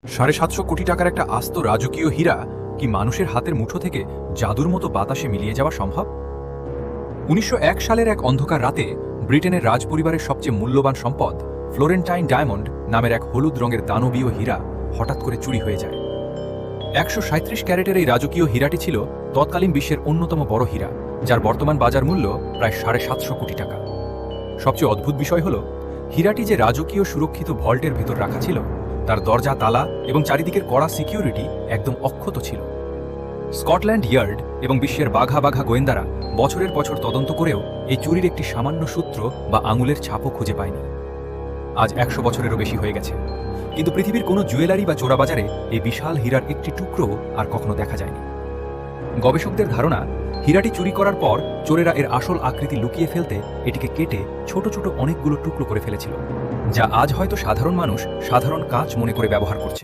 750 কোটি টাকার একটা আস্ত রাজকীয় হীরা কি মানুষের হাতের মুঠো থেকে জাদুর মতো বাতাসে মিলিয়ে যাওয়া সম্ভব? 1901 সালের এক অন্ধকার রাতে ব্রিটেনের রাজপরিবারের সবচেয়ে মূল্যবান সম্পদ ফ্লোরেন্টাইন ডায়মন্ড নামের এক হলুদ রঙের দানবীয় হীরা হঠাৎ করে চুরি হয়ে যায়। 137 ক্যারেটের এই রাজকীয় হীরাটি ছিল তৎকালীন বিশ্বের অন্যতম বড় হীরা, যার বর্তমান বাজার মূল্য প্রায় 750 কোটি টাকা। সবচেয়ে অদ্ভুত বিষয় হল, হীরাটি যে রাজকীয় সুরক্ষিত ভল্টের ভেতর রাখা ছিল, তার দরজা, তালা এবং চারিদিকের কড়া সিকিউরিটি একদম অক্ষত ছিল। স্কটল্যান্ড ইয়ার্ড এবং বিশ্বের বাঘা বাঘা গোয়েন্দারা বছরের বছর তদন্ত করেও এই চুরির একটি সামান্য সূত্র বা আঙুলের ছাপও খুঁজে পায়নি। আজ 100 বছরেরও বেশি হয়ে গেছে, কিন্তু পৃথিবীর কোনো জুয়েলারি বা চোরাবাজারে এই বিশাল হীরার একটি টুকরো আর কখনো দেখা যায়নি। গবেষকদের ধারণা, হীরাটি চুরি করার পর চোরেরা এর আসল আকৃতি লুকিয়ে ফেলতে এটিকে কেটে ছোট ছোট অনেকগুলো টুকরো করে ফেলেছিল, যা আজ হয়তো সাধারণ মানুষ সাধারণ কাঁচ মনে করে ব্যবহার করছে।